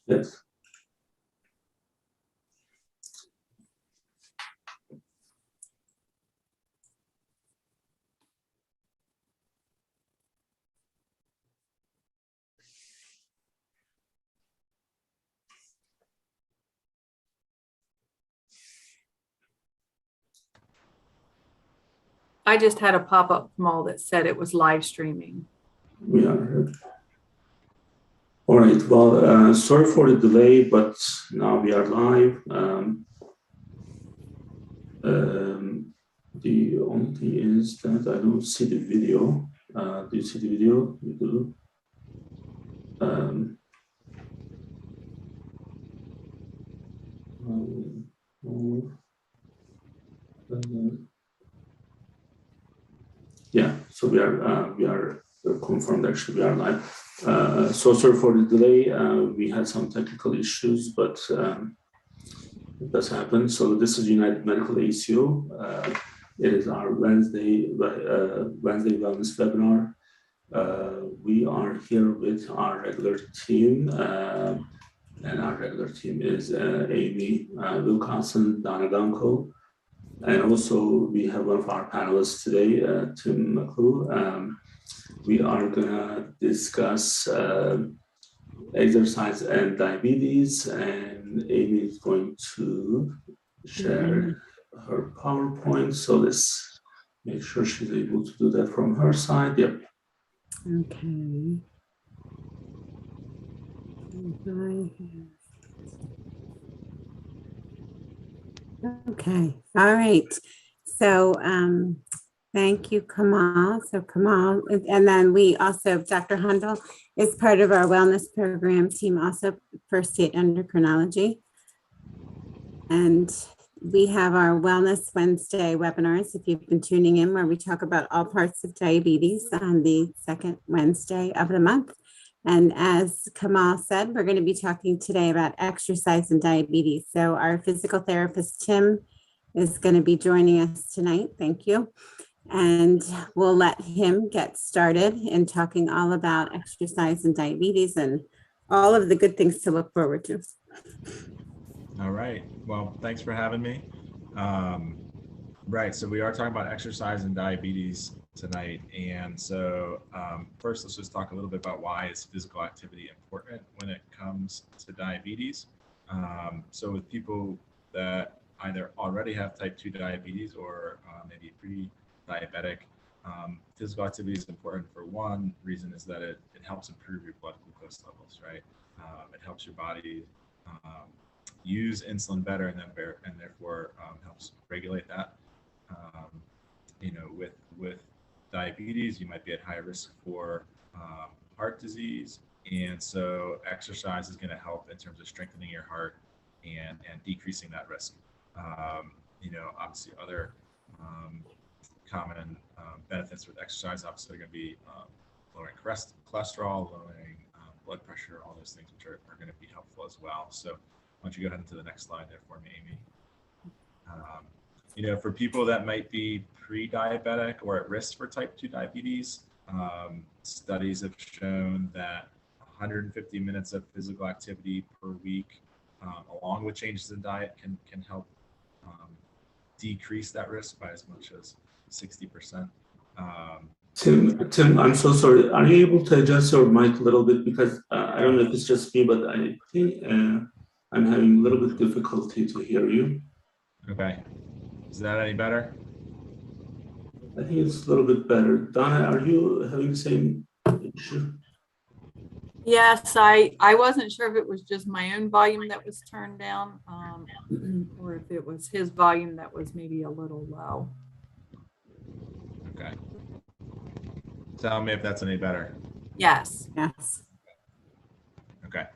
Yes. I just had a pop-up Kemal that said it was live streaming. We are. All right. Well, sorry for the delay, but now we are live. The only thing is that I don't see the video. Do you see the video? You do. Yeah, so we are confirmed actually we are live. So sorry for the delay. We had some technical issues, but it does happen. So this is United Medical ACO. It is our Wednesday wellness webinar. We are here with our regular team, and our regular team is Amy Wilcoxon, Donna Gunkel, and also we have one of our panelists today, Tim McClue. We are gonna discuss exercise and diabetes, and Amy is going to share her PowerPoint. So let's make sure she's able to do that from her side. Yep. Okay. Okay. All right. So thank you, Kemal. So Kemal, and then we also, Dr. Hundal is part of our wellness program team, also for state endocrinology. And we have our Wellness Wednesday webinars, if you've been tuning in, where we talk about all parts of diabetes on the second Wednesday of the month. And as Kemal said, we're going to be talking today about exercise and diabetes. So our physical therapist, Tim, is going to be joining us tonight. Thank you. And we'll let him get started in talking all about exercise and diabetes and all of the good things to look forward to. All right. Well, thanks for having me. Right. So we are talking about exercise and diabetes tonight. And so first, let's just talk a little bit about why is physical activity important when it comes to diabetes. So with people that either already have type 2 diabetes or maybe pre-diabetic, physical activity is important for one reason is that it helps improve your blood glucose levels, right? It helps your body use insulin better and therefore helps regulate that. You know, with diabetes, you might be at high risk for heart disease, and so exercise is going to help in terms of strengthening your heart and decreasing that risk. You know, obviously other common benefits with exercise obviously are going to be lowering cholesterol, lowering blood pressure, all those things which are going to be helpful as well. So why don't you go ahead into the next slide there for me, Amy? You know, for people that might be pre-diabetic or at risk for type 2 diabetes, studies have shown that 150 minutes of physical activity per week, along with changes in diet, can help decrease that risk by as much as 60%. Tim, I'm so sorry. Are you able to adjust your mic a little bit? Because I don't know if it's just me, but I think I'm having a little bit difficulty to hear you. Okay. Is that any better? I think it's a little bit better. Donna, are you having the same issue? Yes, I wasn't sure if it was just my own volume that was turned down or if it was his volume that was maybe a little low. Okay. Tell me if that's any better. Yes. Yes. Okay.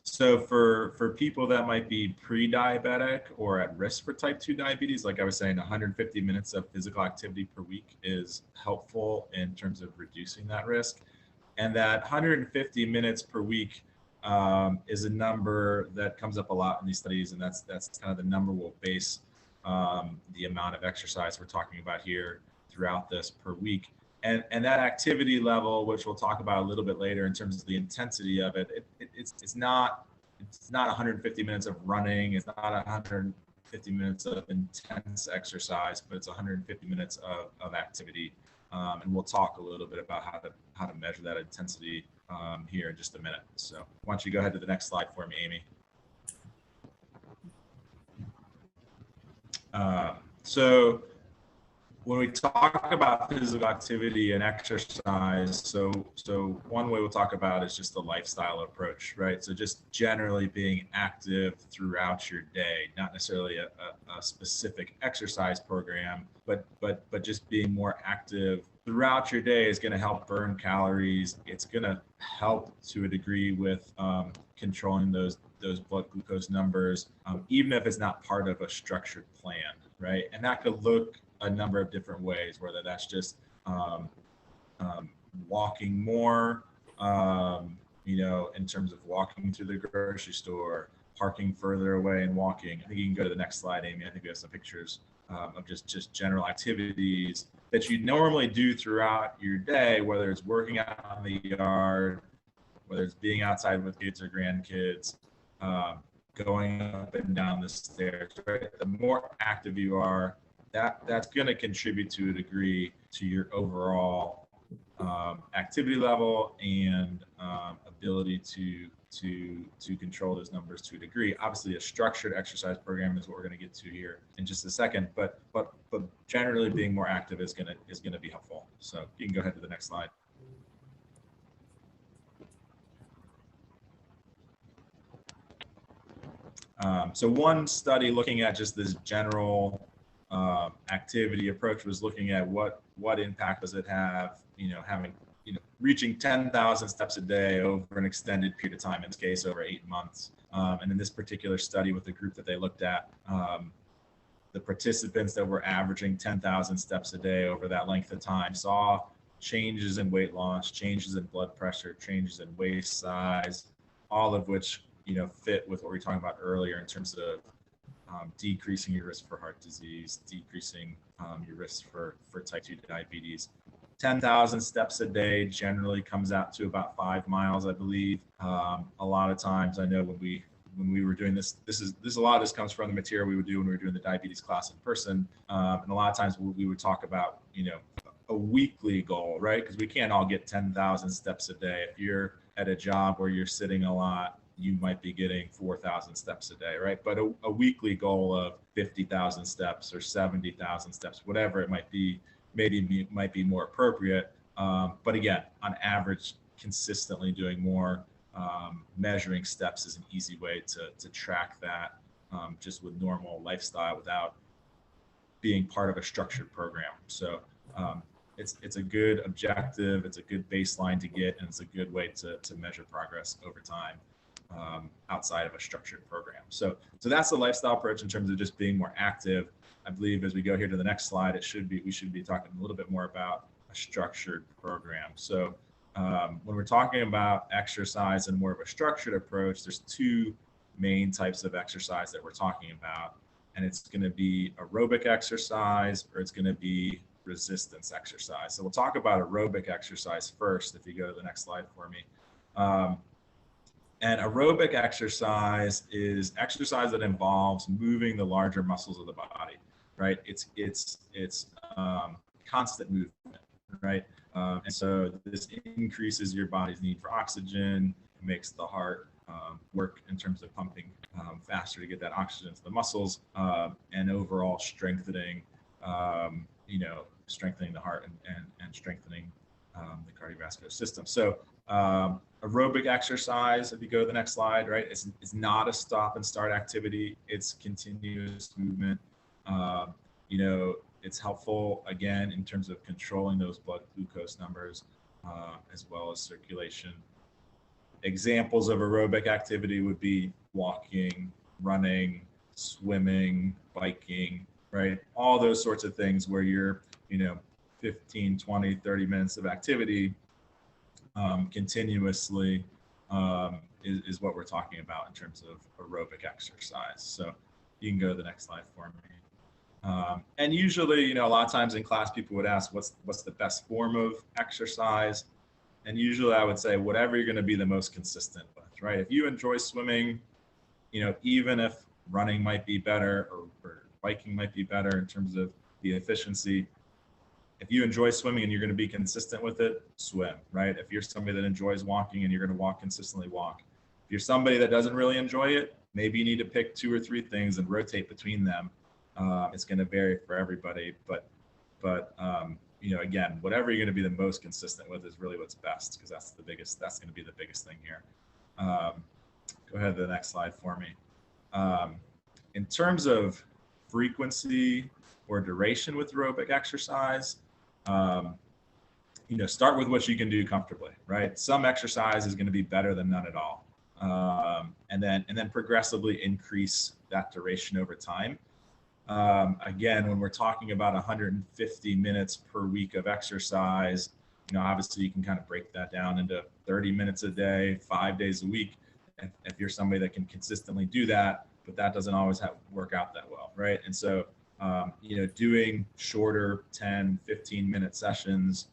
So for people that might be pre-diabetic or at risk for type 2 diabetes, like I was saying, 150 minutes of physical activity per week is helpful in terms of reducing that risk. And that 150 minutes per week is a number that comes up a lot in these studies, and that's kind of the number we'll base the amount of exercise we're talking about here throughout this per week. And that activity level, which we'll talk about a little bit later in terms of the intensity of it, it's not 150 minutes of running. It's not 150 minutes of intense exercise, but it's 150 minutes of activity. And we'll talk a little bit about how to measure that intensity here in just a minute. So why don't you go ahead to the next slide for me, Amy? So when we talk about physical activity and exercise, so one way we'll talk about is just the lifestyle approach, right? So just generally being active throughout your day, not necessarily a specific exercise program, but just being more active throughout your day is going to help burn calories. It's going to help to a degree with controlling those blood glucose numbers, even if it's not part of a structured plan, right? And that could look a number of different ways, whether that's just walking more, in terms of walking to the grocery store, parking further away and walking. I think you can go to the next slide, Amy. I think we have some pictures of just general activities that you normally do throughout your day, whether it's working out in the yard, whether it's being outside with kids or grandkids, going up and down the stairs, right? The more active you are, that's going to contribute to a degree to your overall activity level and ability to control those numbers to a degree. Obviously, a structured exercise program is what we're going to get to here in just a second, but generally being more active is going to be helpful. So you can go ahead to the next slide. So one study looking at just this general activity approach was looking at what impact does it have, reaching 10,000 steps a day over an extended period of time, in this case over 8 months. And in this particular study with the group that they looked at, the participants that were averaging 10,000 steps a day over that length of time saw changes in weight loss, changes in blood pressure, changes in waist size, all of which fit with what we were talking about earlier in terms of decreasing your risk for heart disease, decreasing your risk for type 2 diabetes. 10,000 steps a day generally comes out to about 5 miles, I believe. A lot of times, I know when we were doing this a lot of this comes from the material we would do when we were doing the diabetes class in person. And a lot of times we would talk about, a weekly goal, right? Because we can't all get 10,000 steps a day. If you're at a job where you're sitting a lot, you might be getting 4,000 steps a day, right? But a weekly goal of 50,000 steps or 70,000 steps, whatever it might be, might be more appropriate. But again, on average, consistently doing more, measuring steps is an easy way to track that just with normal lifestyle without being part of a structured program. So it's a good objective, it's a good baseline to get, and it's a good way to measure progress over time outside of a structured program. So that's the lifestyle approach in terms of just being more active. I believe as we go here to the next slide, we should be talking a little bit more about a structured program. So when we're talking about exercise and more of a structured approach, there's two main types of exercise that we're talking about, and it's going to be aerobic exercise or it's going to be resistance exercise. So we'll talk about aerobic exercise first, if you go to the next slide for me. And aerobic exercise is exercise that involves moving the larger muscles of the body, right? It's constant movement, right? And so this increases your body's need for oxygen, makes the heart work in terms of pumping faster to get that oxygen to the muscles, and overall strengthening, strengthening the heart and strengthening the cardiovascular system. So aerobic exercise, if you go to the next slide, right, it's not a stop and start activity. It's continuous movement. It's helpful, again, in terms of controlling those blood glucose numbers, as well as circulation. Examples of aerobic activity would be walking, running, swimming, biking, right? All those sorts of things where you're, 15, 20, 30 minutes of activity continuously is what we're talking about in terms of aerobic exercise. So you can go to the next slide for me. And usually, a lot of times in class, people would ask, what's the best form of exercise? And usually I would say whatever you're going to be the most consistent with, right? If you enjoy swimming, you know, even if running might be better or biking might be better in terms of the efficiency, if you enjoy swimming and you're going to be consistent with it, swim, right? If you're somebody that enjoys walking and you're going to walk consistently, walk. If you're somebody that doesn't really enjoy it, maybe you need to pick 2 or 3 things and rotate between them. It's going to vary for everybody, but you know, again, whatever you're going to be the most consistent with is really what's best, because that's going to be the biggest thing here. Go ahead to the next slide for me. In terms of frequency or duration with aerobic exercise, you know, start with what you can do comfortably, right? Some exercise is going to be better than none at all. And then progressively increase that duration over time. Again, when we're talking about 150 minutes per week of exercise, you know, obviously you can kind of break that down into 30 minutes a day, 5 days a week. If you're somebody that can consistently do that, but that doesn't always work out that well, right? And so, you know, doing shorter 10, 15-minute sessions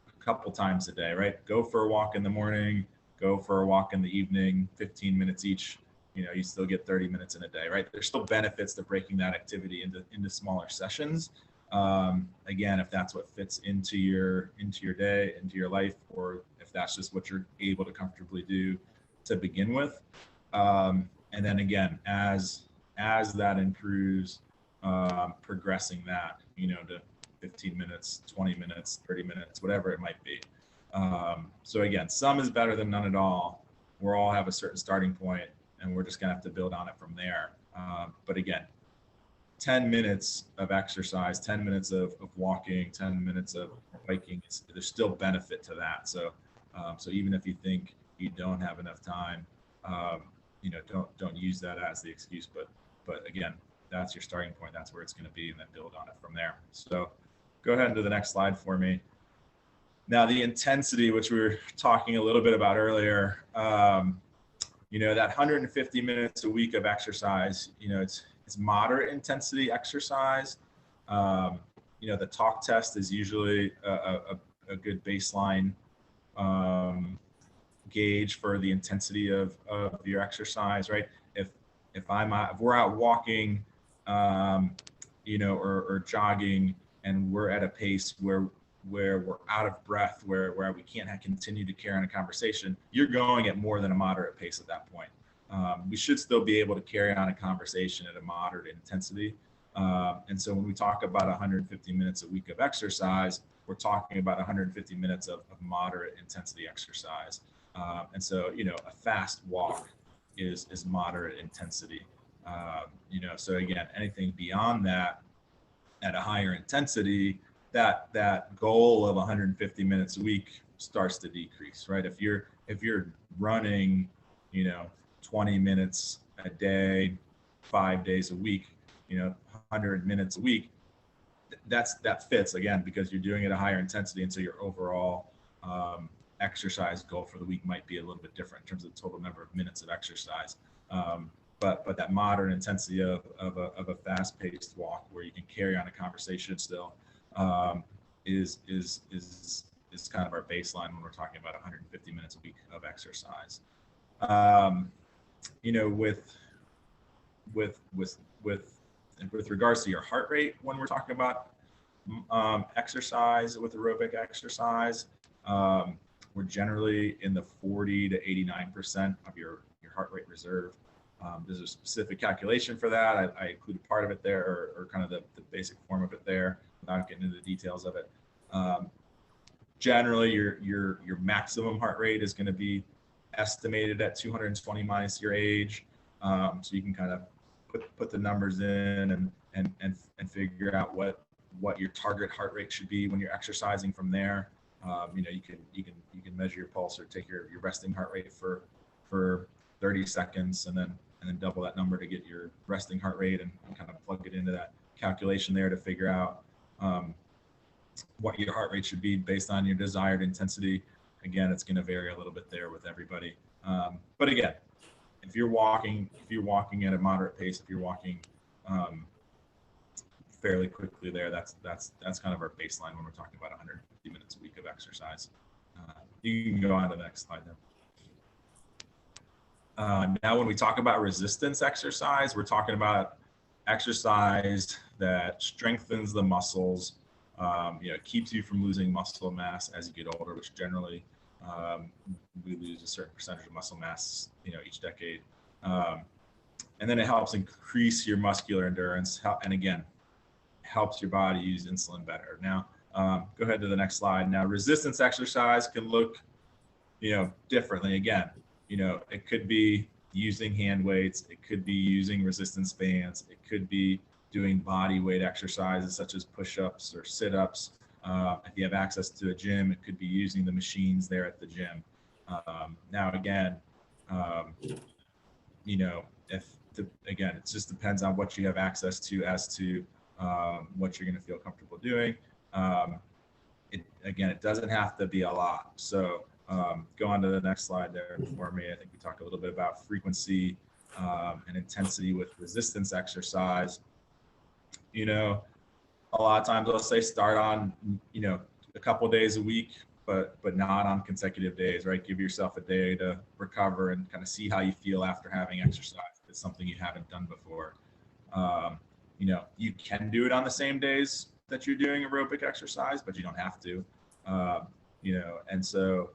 a couple times a day, right? Go for a walk in the morning, go for a walk in the evening, 15 minutes each. You know, you still get 30 minutes in a day, right? There's still benefits to breaking that activity into smaller sessions. Again, if that's what fits into your day, into your life, or if that's just what you're able to comfortably do to begin with. And then again, as that improves, progressing that, you know, to 15 minutes, 20 minutes, 30 minutes, whatever it might be. So again, some is better than none at all. We'll all have a certain starting point, and we're just gonna have to build on it from there. But again, 10 minutes of exercise, 10 minutes of walking, 10 minutes of biking, there's still benefit to that. So, so even if you think you don't have enough time, you know, don't use that as the excuse. But again, that's your starting point. That's where it's going to be, and then build on it from there. So, go ahead to the next slide for me. Now, the intensity, which we were talking a little bit about earlier, you know, that 150 minutes a week of exercise, you know, it's moderate intensity exercise. You know, the talk test is usually a good baseline gauge for the intensity of your exercise, right? If we're out walking, you know, or jogging, and we're at a pace where we're out of breath, where we can't continue to carry on a conversation, you're going at more than a moderate pace at that point. We should still be able to carry on a conversation at a moderate intensity. And so when we talk about 150 minutes a week of exercise, we're talking about 150 minutes of moderate intensity exercise. And so, you know, a fast walk is moderate intensity. You know, so again, anything beyond that at a higher intensity, that goal of 150 minutes a week starts to decrease, right? If you're running, you know, 20 minutes a day, 5 days a week, you know, 100 minutes a week, that fits, again, because you're doing it at a higher intensity, and so your overall exercise goal for the week might be a little bit different in terms of the total number of minutes of exercise. But that moderate intensity of a fast-paced walk where you can carry on a conversation still is kind of our baseline when we're talking about 150 minutes a week of exercise. You know, with regards to your heart rate, when we're talking about exercise with aerobic exercise, we're generally in the 40 to 89% of your heart rate reserve. There's a specific calculation for that. I included part of it there, or kind of the basic form of it there, without getting into the details of it. Generally, your maximum heart rate is going to be estimated at 220 minus your age. So you can kind of put the numbers in and figure out what your target heart rate should be when you're exercising from there. You know, you can measure your pulse or take your resting heart rate for 30 seconds and then double that number to get your resting heart rate, and kind of plug it into that calculation there to figure out what your heart rate should be based on your desired intensity. Again, it's going to vary a little bit there with everybody. But again, if you're walking at a moderate pace, if you're walking fairly quickly there, that's kind of our baseline when we're talking about 150 minutes a week of exercise. You can go on to the next slide now. Now, when we talk about resistance exercise, we're talking about exercise that strengthens the muscles, keeps you from losing muscle mass as you get older, which generally we lose a certain percentage of muscle mass, each decade. And then it helps increase your muscular endurance, and again, helps your body use insulin better. Now, go ahead to the next slide. Now, resistance exercise can look, differently. Again, it could be using hand weights, it could be using resistance bands, it could be doing body weight exercises such as push-ups or sit-ups. If you have access to a gym, it could be using the machines there at the gym. Now, again, again, it just depends on what you have access to as to what you're going to feel comfortable doing. It doesn't have to be a lot. So go on to the next slide there for me. I think we talk a little bit about frequency and intensity with resistance exercise. A lot of times I'll say start on, a couple days a week, but not on consecutive days, right? Give yourself a day to recover and kind of see how you feel after having exercise. If it's something you haven't done before. You can do it on the same days that you're doing aerobic exercise, but you don't have to, and so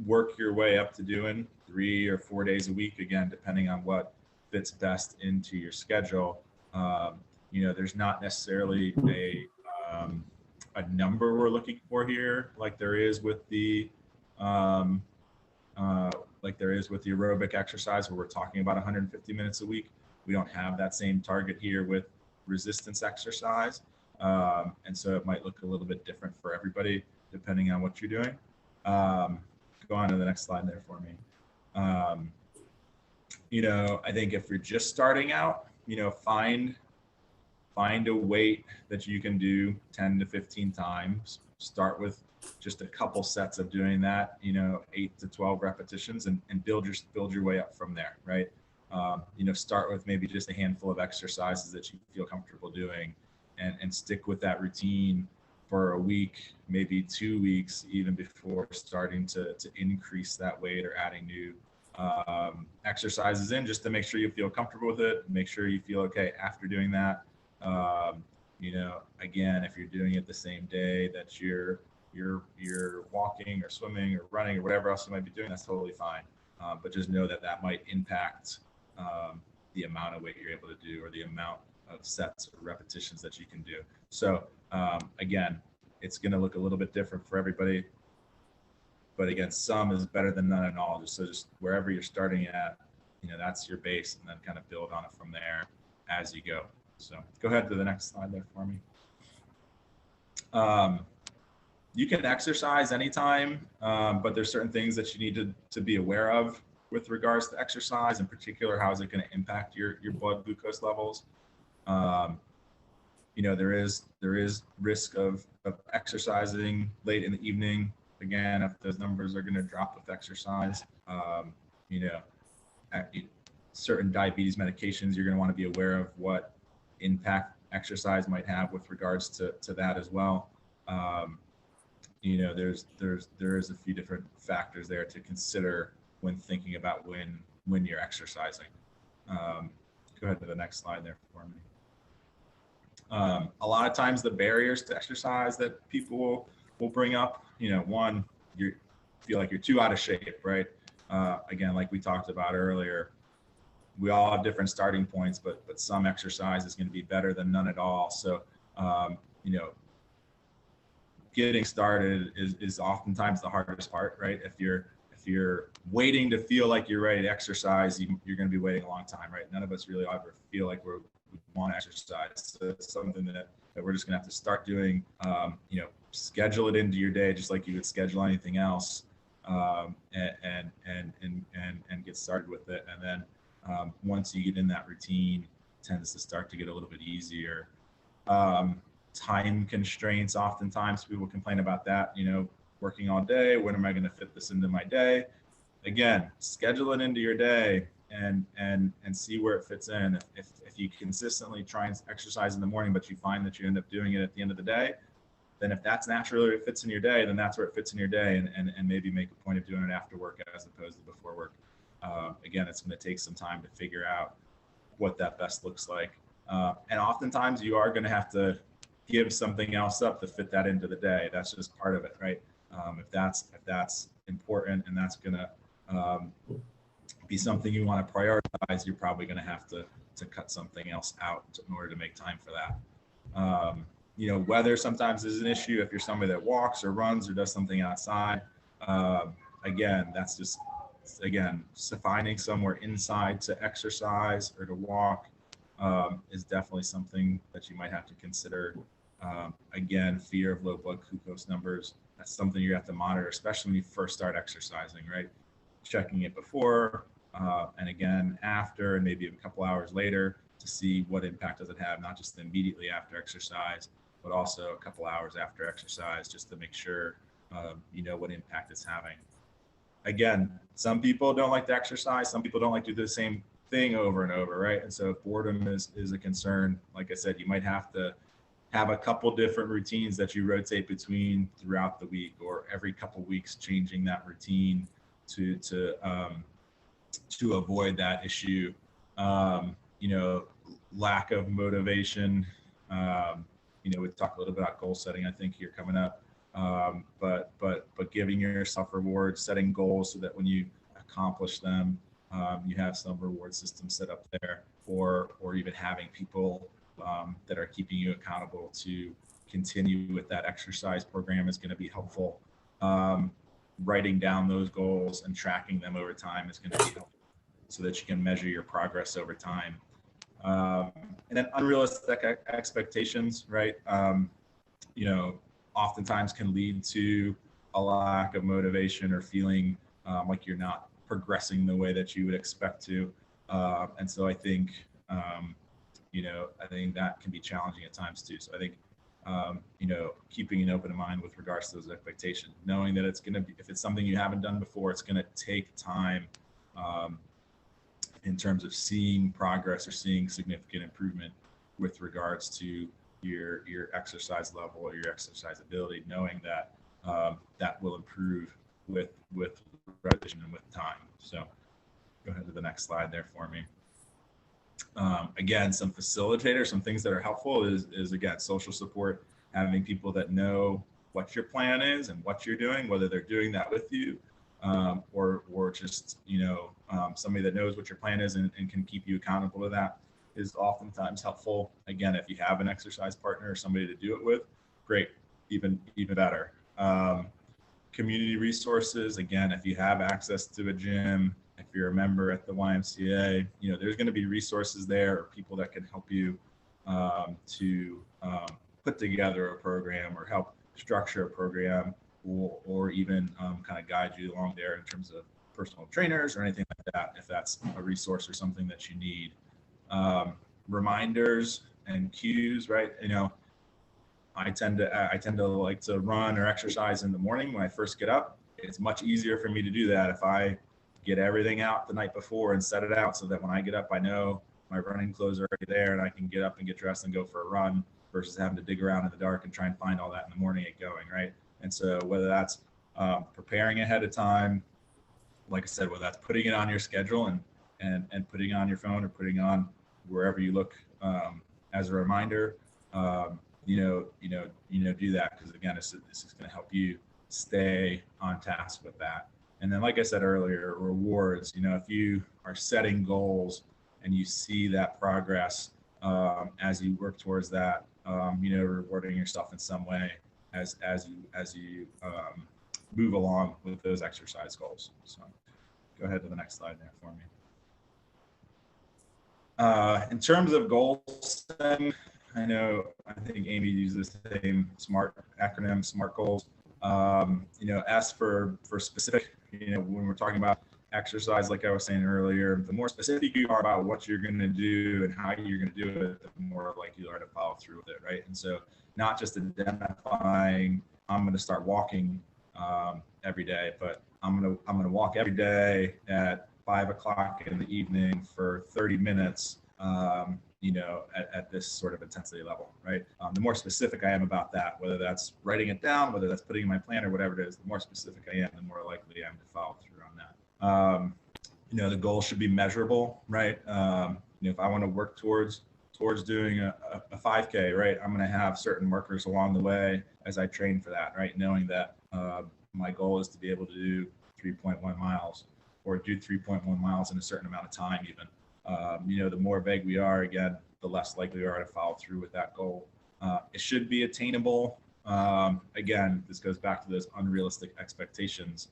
work your way up to doing 3 or 4 days a week, again, depending on what fits best into your schedule. There's not necessarily a number we're looking for here, like there is with the aerobic exercise, where we're talking about 150 minutes a week. We don't have that same target here with resistance exercise, and so it might look a little bit different for everybody depending on what you're doing. Go on to the next slide there for me. I think if you're just starting out, find a weight that you can do 10 to 15 times. Start with just a couple sets of doing that, 8 to 12 repetitions, and build your way up from there, right? Start with maybe just a handful of exercises that you feel comfortable doing, and stick with that routine for a week, maybe 2 weeks, even before starting to increase that weight or adding new exercises in, just to make sure you feel comfortable with it, make sure you feel okay after doing that. Again, if you're doing it the same day that you're walking or swimming or running or whatever else you might be doing, that's totally fine. But just know that might impact the amount of weight you're able to do, or the amount of sets or repetitions that you can do. So again, it's going to look a little bit different for everybody, but again, some is better than none at all. Just wherever you're starting at, that's your base, and then kind of build on it from there as you go. So go ahead to the next slide there for me. You can exercise anytime, but there's certain things that you need to be aware of with regards to exercise. In particular, how is it going to impact your blood glucose levels? There is risk of exercising late in the evening. Again, if those numbers are going to drop with exercise, certain diabetes medications, you're going to want to be aware of what impact exercise might have with regards to that as well. There is a few different factors there to consider when thinking about when you're exercising. Go ahead to the next slide there for me. A lot of times the barriers to exercise that people will bring up, one, you feel like you're too out of shape, right? Again, like we talked about earlier, we all have different starting points, but some exercise is going to be better than none at all. So, getting started is oftentimes the hardest part, right? If you're waiting to feel like you're ready to exercise, you're going to be waiting a long time, right? None of us really ever feel like we want to exercise. So it's something that we're just going to have to start doing. Schedule it into your day, just like you would schedule anything else, and get started with it. And then once you get in that routine, it tends to start to get a little bit easier. Time constraints, oftentimes people complain about that, working all day, when am I going to fit this into my day? Again, schedule it into your day and see where it fits in. If you consistently try and exercise in the morning, but you find that you end up doing it at the end of the day, then if that's naturally it fits in your day, then that's where it fits in your day, and maybe make a point of doing it after work as opposed to before work. Again, it's going to take some time to figure out what that best looks like. And oftentimes you are going to have to give something else up to fit that into the day. That's just part of it, right? If that's important and that's going to be something you want to prioritize, you're probably going to have to cut something else out in order to make time for that. You know, weather sometimes is an issue if you're somebody that walks or runs or does something outside. Again, that's just, so finding somewhere inside to exercise or to walk is definitely something that you might have to consider. Again, fear of low blood glucose numbers, that's something you have to monitor, especially when you first start exercising, right? Checking it before and again after, and maybe a couple hours later to see what impact does it have, not just immediately after exercise, but also a couple hours after exercise, just to make sure you know what impact it's having. Again, some people don't like to exercise, some people don't like to do the same thing over and over, right? And so if boredom is a concern, like I said, you might have to have a couple different routines that you rotate between throughout the week, or every couple weeks changing that routine to avoid that issue. You know, lack of motivation. You know, we talked a little bit about goal setting, I think, here coming up. But giving yourself rewards, setting goals so that when you accomplish them, you have some reward system set up there, or even having people that are keeping you accountable to continue with that exercise program is going to be helpful. Writing down those goals and tracking them over time is going to be helpful so that you can measure your progress over time. And then unrealistic expectations, right? You know, oftentimes can lead to a lack of motivation or feeling like you're not progressing the way that you would expect to. And so I think, you know, I think that can be challenging at times too. So I think, you know, keeping an open mind with regards to those expectations, knowing that it's going to be, if it's something you haven't done before, it's going to take time in terms of seeing progress or seeing significant improvement with regards to your exercise level or your exercise ability, knowing that that will improve with repetition and with time. So go ahead to the next slide there for me. Again, some facilitators, some things that are helpful is again, social support, having people that know what your plan is and what you're doing, whether they're doing that with you or just, you know, somebody that knows what your plan is and can keep you accountable to that is oftentimes helpful. Again, if you have an exercise partner or somebody to do it with, great, even better. Community resources, again, if you have access to a gym, if you're a member at the YMCA, you know, there's going to be resources there or people that can help you to put together a program or help structure a program, or even kind of guide you along there in terms of personal trainers or anything like that, if that's a resource or something that you need. Reminders and cues, right? You know, I tend to like to run or exercise in the morning when I first get up. It's much easier for me to do that if I get everything out the night before and set it out so that when I get up, I know my running clothes are already there and I can get up and get dressed and go for a run versus having to dig around in the dark and try and find all that in the morning and going, right? And so whether that's preparing ahead of time, like I said, whether that's putting it on your schedule and putting it on your phone or putting on wherever you look as a reminder, do that, because again, this is going to help you stay on task with that. And then, like I said earlier, rewards. You know, if you are setting goals and you see that progress as you work towards that, rewarding yourself in some way as you move along with those exercise goals. So, go ahead to the next slide there for me. In terms of goal setting, I think Amy uses the same SMART acronym, SMART goals. S for specific, when we're talking about exercise, like I was saying earlier, the more specific you are about what you're going to do and how you're going to do it, the more likely you are to follow through with it, right? And so not just identifying, I'm going to start walking every day, but I'm going to walk every day at 5 o'clock in the evening for 30 minutes, at this sort of intensity level, right? The more specific I am about that, whether that's writing it down, whether that's putting in my plan or whatever it is, the more specific I am, the more likely I am to follow through on that. The goal should be measurable, right? If I want to work towards doing a 5K, right, I'm going to have certain markers along the way as I train for that, right? Knowing that my goal is to be able to do 3.1 miles or do 3.1 miles in a certain amount of time even. The more vague we are, again, the less likely we are to follow through with that goal. It should be attainable. Again, this goes back to those unrealistic expectations.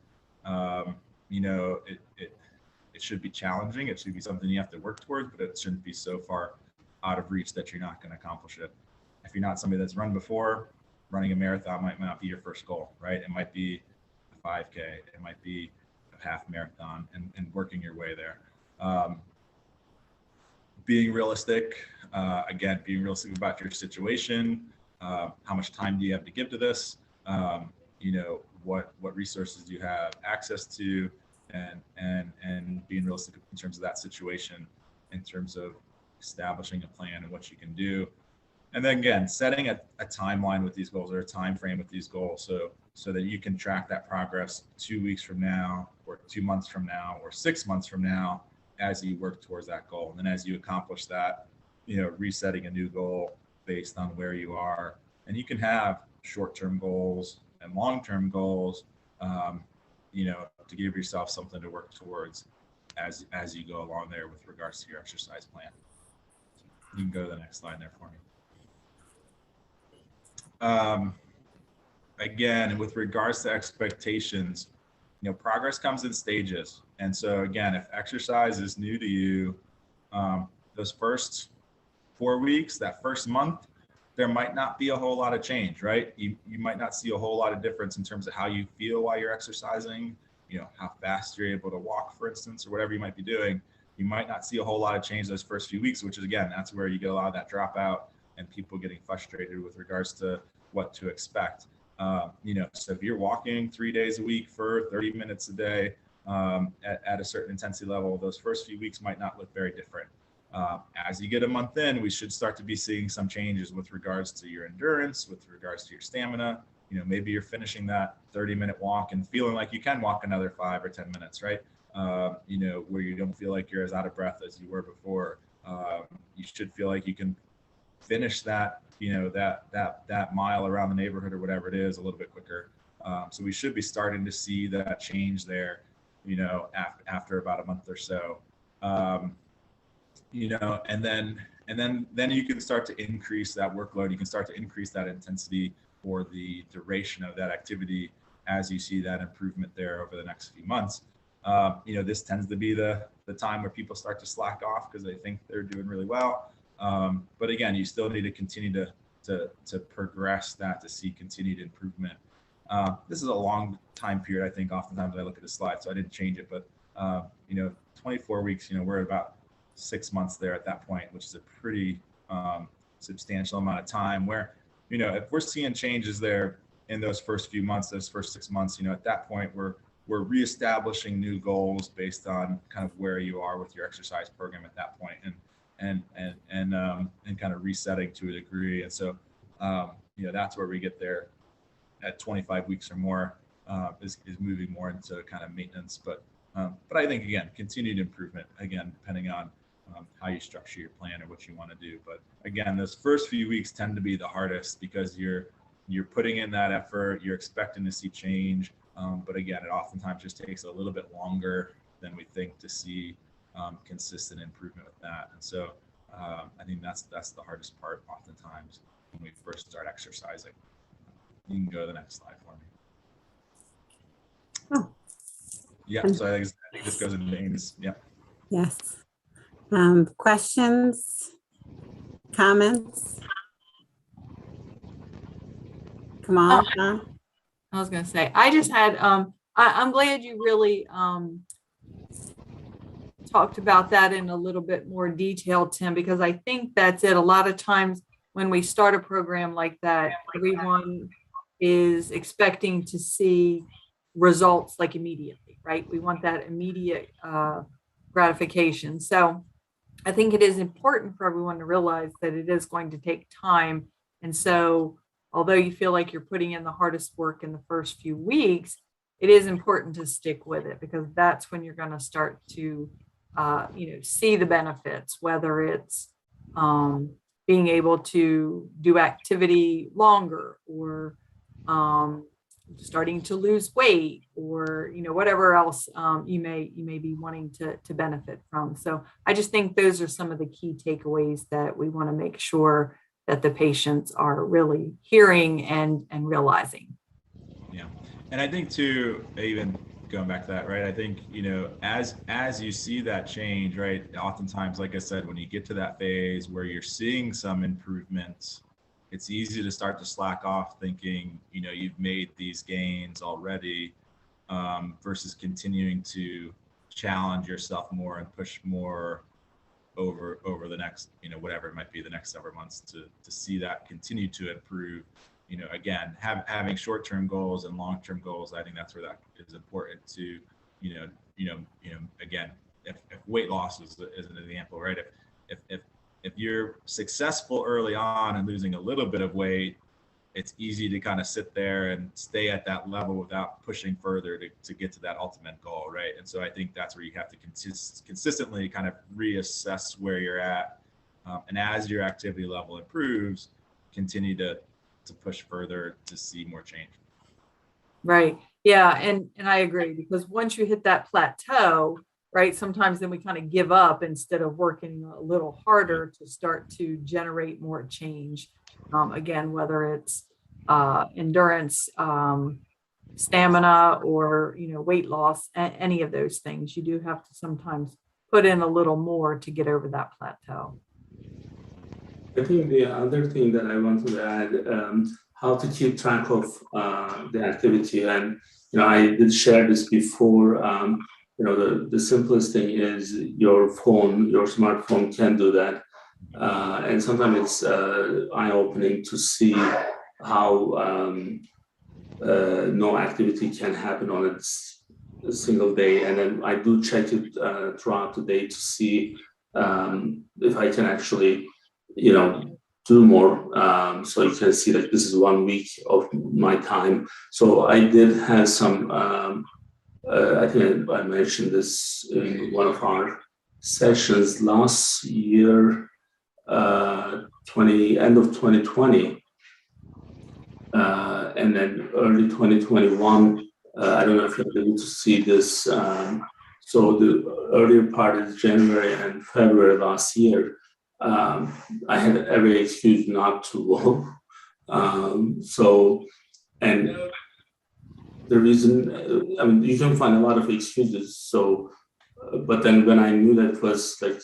It should be challenging. It should be something you have to work towards, but it shouldn't be so far out of reach that you're not going to accomplish it. If you're not somebody that's run before, running a marathon might not be your first goal, right? It might be a 5K, it might be a half marathon, and working your way there. Being realistic, again, being realistic about your situation. How much time do you have to give to this? What resources do you have access to, and being realistic in terms of that situation, in terms of establishing a plan and what you can do. And then again, setting a timeline with these goals, or a time frame with these goals, so that you can track that progress 2 weeks from now, or 2 months from now, or 6 months from now, as you work towards that goal. And then as you accomplish that, resetting a new goal based on where you are. And you can have short-term goals and long-term goals, to give yourself something to work towards as you go along there with regards to your exercise plan. You can go to the next slide there for me. Again, with regards to expectations, progress comes in stages. And so again, if exercise is new to you, those first 4 weeks, that first month, there might not be a whole lot of change, right? You might not see a whole lot of difference in terms of how you feel while you're exercising, how fast you're able to walk, for instance, or whatever you might be doing. You might not see a whole lot of change those first few weeks, which is, again, that's where you get a lot of that dropout and people getting frustrated with regards to what to expect. So if you're walking 3 days a week for 30 minutes a day at a certain intensity level, those first few weeks might not look very different. As you get a month in, we should start to be seeing some changes with regards to your endurance, with regards to your stamina. Maybe you're finishing that 30-minute walk and feeling like you can walk another 5 or 10 minutes, right? Where you don't feel like you're as out of breath as you were before. You should feel like you can finish that, that mile around the neighborhood or whatever it is a little bit quicker. So we should be starting to see that change there, after about a month or so. And then you can start to increase that workload. You can start to increase that intensity or the duration of that activity as you see that improvement there over the next few months. This tends to be the time where people start to slack off because they think they're doing really well. But again, you still need to continue to progress that to see continued improvement. This is a long time period. I think oftentimes I look at the slide, so I didn't change it, but 24 weeks, we're at about 6 months there at that point, which is a pretty substantial amount of time where, if we're seeing changes there in those first few months, those first 6 months, at that point, we're reestablishing new goals based on kind of where you are with your exercise program at that point, and kind of resetting to a degree. And so, that's where we get there at 25 weeks or more, is moving more into kind of maintenance. But I think, again, continued improvement, again, depending on how you structure your plan or what you want to do. But again, those first few weeks tend to be the hardest because you're putting in that effort, you're expecting to see change. But again, it oftentimes just takes a little bit longer than we think to see consistent improvement with that. And so I think that's the hardest part oftentimes when we first start exercising. You can go to the next slide for me. Oh. Yeah, so I think this goes into Amy's. Yeah. Yes. Questions, comments? Come on, John. I was going to say, I just had, I'm glad you really talked about that in a little bit more detail, Tim, because I think that's it. A lot of times when we start a program like that, everyone is expecting to see results like immediately, right? We want that immediate gratification. So I think it is important for everyone to realize that it is going to take time. And so, although you feel like you're putting in the hardest work in the first few weeks, it is important to stick with it, because that's when you're going to start to, see the benefits, whether it's being able to do activity longer, or starting to lose weight, or whatever else you may be wanting to benefit from. So I just think those are some of the key takeaways that we want to make sure that the patients are really hearing and realizing. Yeah, and I think too, even going back to that, right? I think as you see that change, right? Oftentimes, like I said, when you get to that phase where you're seeing some improvements, it's easy to start to slack off, thinking you've made these gains already, versus continuing to challenge yourself more and push more over the next whatever it might be, the next several months, to see that continue to improve. Again, having short-term goals and long-term goals, I think that's where that is important to again, if weight loss is an example, right? If you're successful early on and losing a little bit of weight, it's easy to kind of sit there and stay at that level without pushing further to get to that ultimate goal, right? And so I think that's where you have to consistently kind of reassess where you're at, and as your activity level improves, continue to push further to see more change. Right. Yeah. And I agree, because once you hit that plateau, right, sometimes then we kind of give up instead of working a little harder to start to generate more change. Again, whether it's endurance, stamina, or weight loss, any of those things, you do have to sometimes put in a little more to get over that plateau. I think the other thing that I wanted to add, how to keep track of the activity. And I did share this before. The simplest thing is your smartphone can do that. And sometimes it's eye-opening to see how no activity can happen on a single day. And then I do check it throughout the day to see if I can actually, do more. So you can see that this is 1 week of my time. So I did have some, I think I mentioned this in one of our sessions last year, end of 2020, and then early 2021. I don't know if you're able to see this. So the earlier part is January and February last year. I had every excuse not to walk. And the reason, you can find a lot of excuses. So, but then when I knew that it was like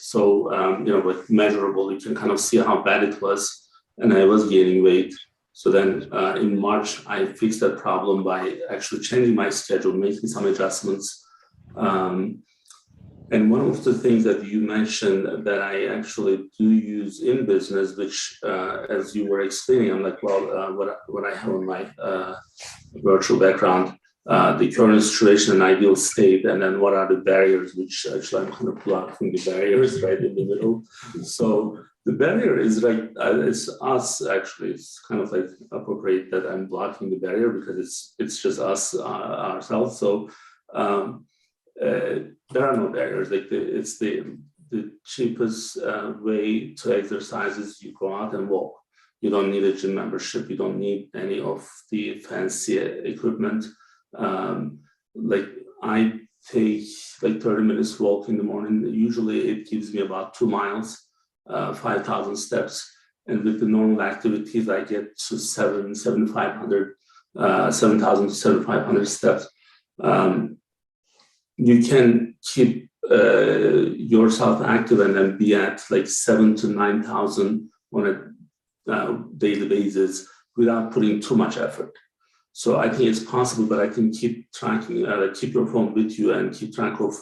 measurable, you can kind of see how bad it was, and I was gaining weight. So then in March, I fixed that problem by actually changing my schedule, making some adjustments. And one of the things that you mentioned that I actually do use in business, which as you were explaining, I'm like, well, what I have on my virtual background, the current situation and ideal state, and then what are the barriers, which actually I'm kind of blocking the barriers right in the middle. So the barrier is like, it's us actually, it's kind of like appropriate that I'm blocking the barrier because it's just us ourselves. So there are no barriers. Like it's the cheapest way to exercise is you go out and walk. You don't need a gym membership. You don't need any of the fancy equipment. Like I take like 30 minutes walk in the morning. Usually it gives me about 2 miles, 5,000 steps. And with the normal activities, I get to 7,500 to 7,500 steps. You can keep yourself active and then be at like 7,000 to 9,000 on a daily basis without putting too much effort. So I think it's possible, but I can keep tracking, keep your phone with you and keep track of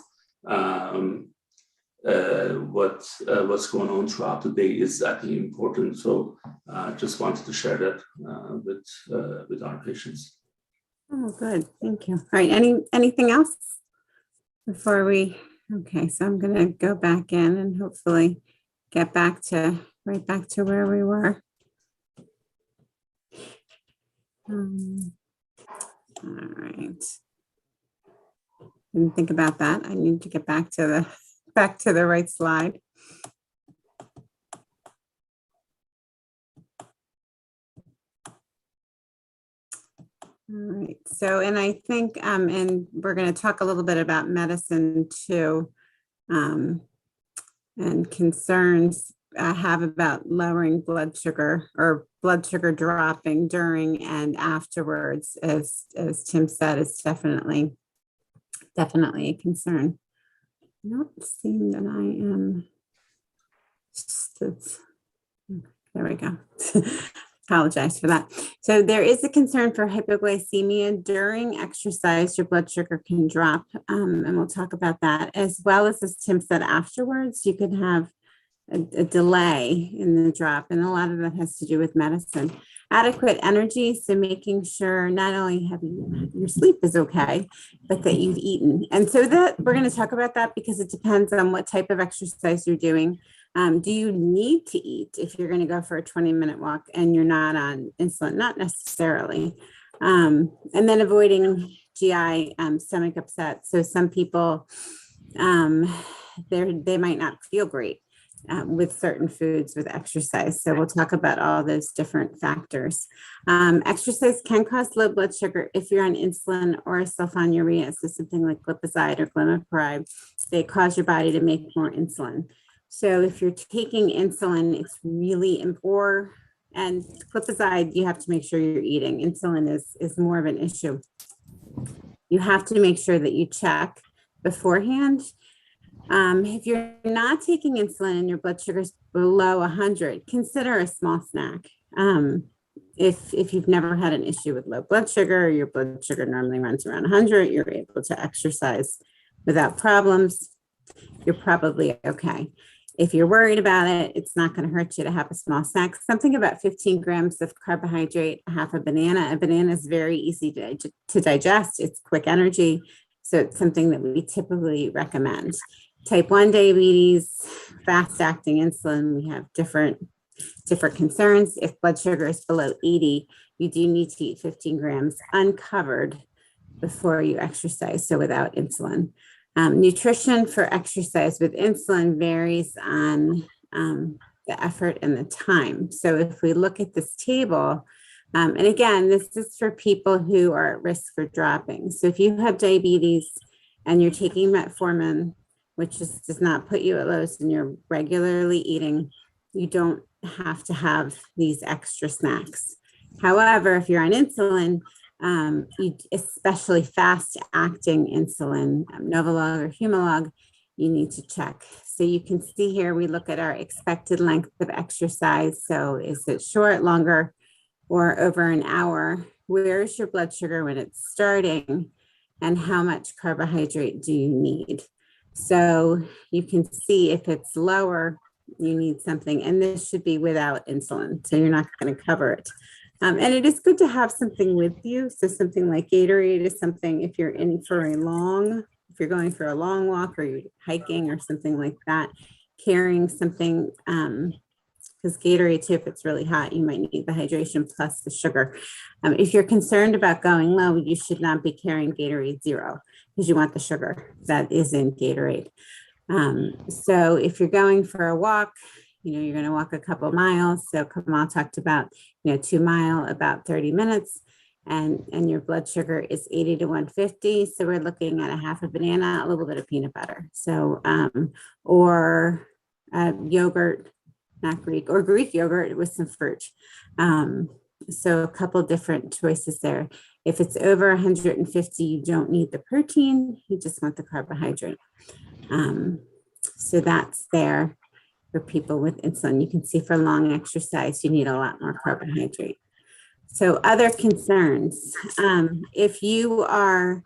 what's going on throughout the day is, I think, important. So just wanted to share that with our patients. Oh, good. Thank you. All right. Anything else before we Okay, so I'm going to go back in and hopefully get back to right back to where we were. All right. Didn't think about that. I need to get back to the right slide. All right. So, and I think, and we're going to talk a little bit about medicine too, and concerns I have about lowering blood sugar or blood sugar dropping during and afterwards, as Tim said, is definitely a concern. I don't seem that I am. There we go. Apologize for that. So there is a concern for hypoglycemia during exercise. Your blood sugar can drop, and we'll talk about that, as well as Tim said, afterwards, you could have a delay in the drop, and a lot of that has to do with medicine. Adequate energy, so making sure not only have your sleep is okay, but that you've eaten. And so that we're going to talk about that because it depends on what type of exercise you're doing. Do you need to eat if you're going to go for a 20-minute walk and you're not on insulin? Not necessarily. And then avoiding GI stomach upset. So some people, they might not feel great with certain foods with exercise. So we'll talk about all those different factors. Exercise can cause low blood sugar if you're on insulin or sulfonylurea. So something like glipizide or glimepiride, they cause your body to make more insulin. So if you're taking insulin, it's really important. And glipizide, you have to make sure you're eating. Insulin is more of an issue. You have to make sure that you check beforehand. If you're not taking insulin and your blood sugar is below 100, consider a small snack. If you've never had an issue with low blood sugar, your blood sugar normally runs around 100, you're able to exercise without problems, you're probably okay. If you're worried about it, it's not going to hurt you to have a small snack. Something about 15 grams of carbohydrate, half a banana. A banana is very easy to digest. It's quick energy. So it's something that we typically recommend. Type 1 diabetes, fast-acting insulin, we have different concerns. If blood sugar is below 80, you do need to eat 15 grams uncovered before you exercise, so without insulin. Nutrition for exercise with insulin varies on the effort and the time. So if we look at this table, and again, this is for people who are at risk for dropping. So if you have diabetes and you're taking metformin, which does not put you at lows and you're regularly eating, you don't have to have these extra snacks. However, if you're on insulin, especially fast-acting insulin, Novolog or Humalog, you need to check. So you can see here, we look at our expected length of exercise. So is it short, longer, or over an hour? Where's your blood sugar when it's starting? And how much carbohydrate do you need? So you can see if it's lower, you need something, and this should be without insulin. So you're not going to cover it. And it is good to have something with you. So something like Gatorade is something if you're going for a long walk or you're hiking or something like that, carrying something, because Gatorade too, if it's really hot, you might need the hydration plus the sugar. If you're concerned about going low, you should not be carrying Gatorade Zero because you want the sugar that is in Gatorade. So if you're going for a walk, you're going to walk a couple miles. So Kemal talked about, 2 miles, about 30 minutes, and your blood sugar is 80 to 150. So we're looking at a half a banana, a little bit of peanut butter. So, or yogurt, not Greek, or Greek yogurt with some fruit. So a couple different choices there. If it's over 150, you don't need the protein, you just want the carbohydrate. So that's there. For people with insulin, you can see for long exercise, you need a lot more carbohydrate. So other concerns, if you are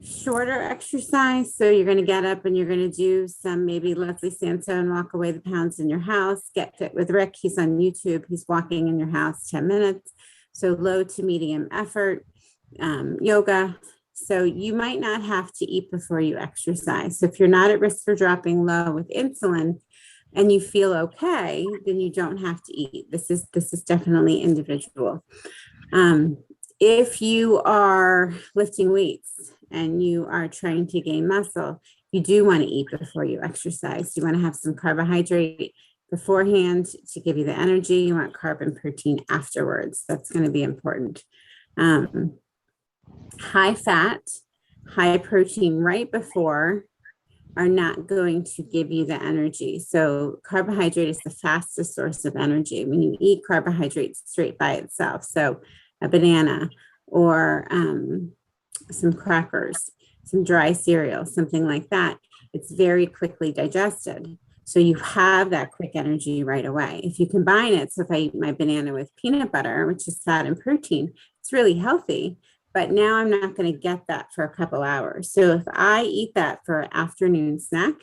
shorter exercise, so you're going to get up and you're going to do some maybe Leslie Sansone, walk away the pounds in your house, Get Fit with Rick, he's on YouTube, he's walking in your house 10 minutes. So low to medium effort, yoga, So you might not have to eat before you exercise. So if you're not at risk for dropping low with insulin and you feel okay, then you don't have to eat. This is definitely individual. If you are lifting weights and you are trying to gain muscle, you do want to eat before you exercise. You want to have some carbohydrate beforehand to give you the energy. You want carb and protein afterwards. That's going to be important. High fat, high protein right before are not going to give you the energy. So carbohydrate is the fastest source of energy when you eat carbohydrates straight by itself. So a banana or some crackers, some dry cereal, something like that. It's very quickly digested. So you have that quick energy right away. If you combine it, so if I eat my banana with peanut butter, which is fat and protein, it's really healthy, but now I'm not going to get that for a couple hours. So if I eat that for an afternoon snack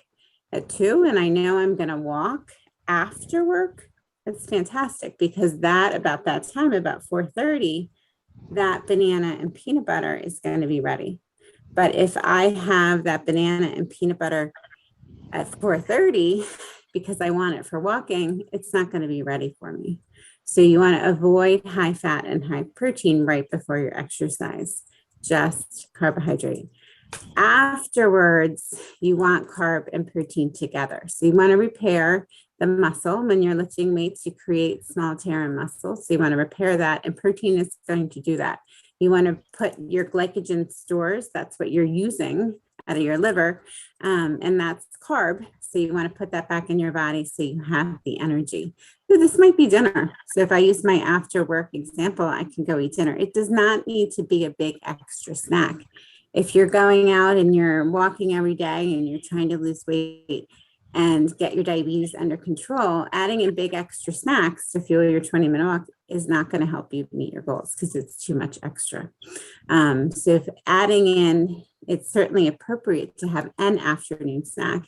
at 2 and I know I'm going to walk after work, that's fantastic, because about that time, about 4:30, that banana and peanut butter is going to be ready. But if I have that banana and peanut butter at 4:30 because I want it for walking, it's not going to be ready for me. So you want to avoid high fat and high protein right before your exercise, just carbohydrate. Afterwards, you want carb and protein together. So you want to repair the muscle. When you're lifting weights, you create small tear in muscle. So you want to repair that, and protein is going to do that. You want to put your glycogen stores, that's what you're using out of your liver, and that's carb. So you want to put that back in your body so you have the energy. So this might be dinner. So if I use my after work example, I can go eat dinner. It does not need to be a big extra snack. If you're going out and you're walking every day and you're trying to lose weight and get your diabetes under control, adding in big extra snacks to fuel your 20-minute walk is not going to help you meet your goals because it's too much extra. So if adding in, it's certainly appropriate to have an afternoon snack.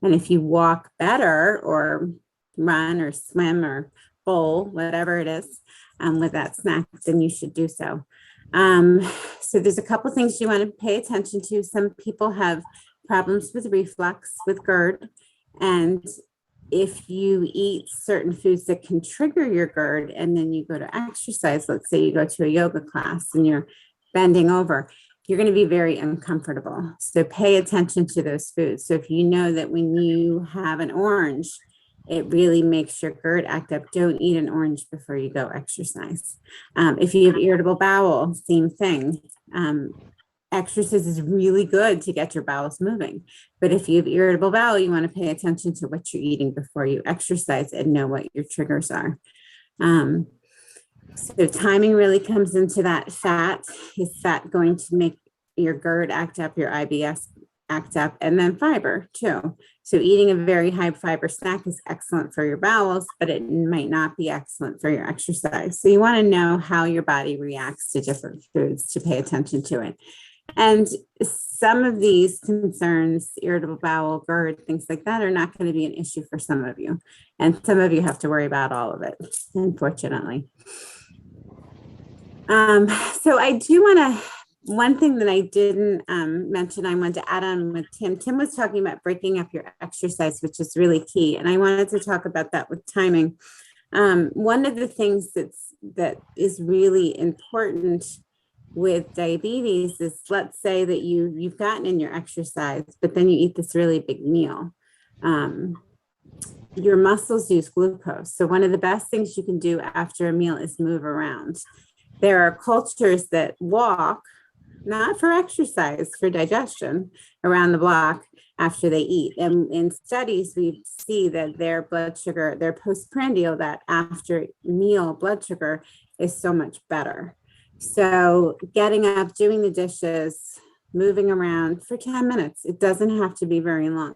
And if you walk better or run or swim or bowl, whatever it is, with that snack, then you should do so. So there's a couple things you want to pay attention to. Some people have problems with reflux, with GERD. And if you eat certain foods that can trigger your GERD and then you go to exercise, let's say you go to a yoga class and you're bending over, you're going to be very uncomfortable. So pay attention to those foods. So if you know that when you have an orange, it really makes your GERD act up, don't eat an orange before you go exercise. If you have irritable bowel, same thing. Exercise is really good to get your bowels moving. But if you have irritable bowel, you want to pay attention to what you're eating before you exercise and know what your triggers are. So timing really comes into that. Fat, is fat going to make your GERD act up, your IBS act up, and then fiber too. So eating a very high fiber snack is excellent for your bowels, but it might not be excellent for your exercise. So you want to know how your body reacts to different foods to pay attention to it. And some of these concerns, irritable bowel, GERD, things like that, are not going to be an issue for some of you. And some of you have to worry about all of it, unfortunately. So I do want to, one thing that I didn't mention, I wanted to add on with Tim. Tim was talking about breaking up your exercise, which is really key. And I wanted to talk about that with timing. One of the things that is really important with diabetes is, let's say that you've gotten in your exercise, but then you eat this really big meal. Your muscles use glucose. So one of the best things you can do after a meal is move around. There are cultures that walk, not for exercise, for digestion, around the block after they eat. And in studies, we see that their blood sugar, their postprandial, that after meal blood sugar, is so much better. So getting up, doing the dishes, moving around for 10 minutes, it doesn't have to be very long,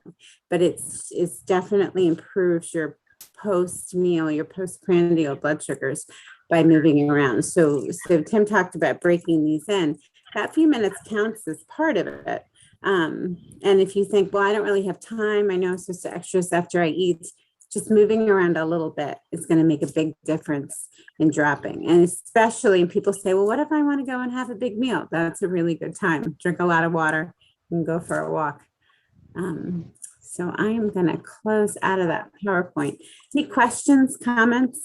but it's definitely improves your post-meal, your postprandial blood sugars by moving around. So Tim talked about breaking these in. That few minutes counts as part of it. And if you think, well, I don't really have time, I know I'm supposed to exercise after I eat, just moving around a little bit is going to make a big difference in dropping. And especially when people say, well, what if I want to go and have a big meal? That's a really good time. Drink a lot of water and go for a walk. So I am going to close out of that PowerPoint. Any questions, comments?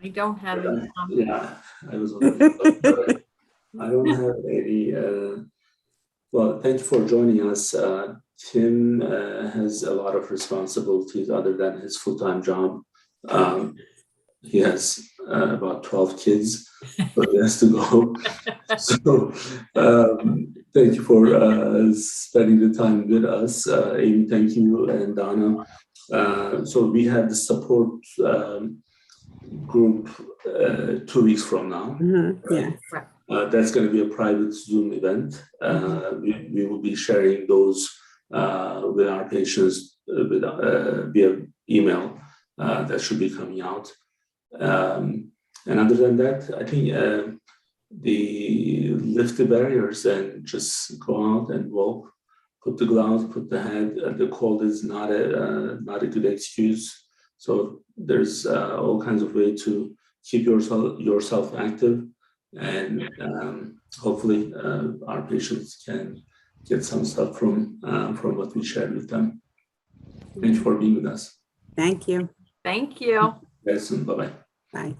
I don't have any. Yeah, I was. I don't have any. Well, thank you for joining us. Tim has a lot of responsibilities other than his full-time job. He has about 12 kids, but he has to go. So thank you for spending the time with us. Amy, thank you, and Donna. So we have the support group 2 weeks from now. Yeah. That's going to be a private Zoom event. We will be sharing those with our patients via email. That should be coming out. And other than that, I think lift the barriers and just go out and walk. Put the gloves, put the hat. The cold is not a good excuse. So there's all kinds of ways to keep yourself active, and hopefully our patients can get some stuff from what we shared with them. Thank you for being with us. Thank you. Thank you. Yes, and bye-bye. Bye.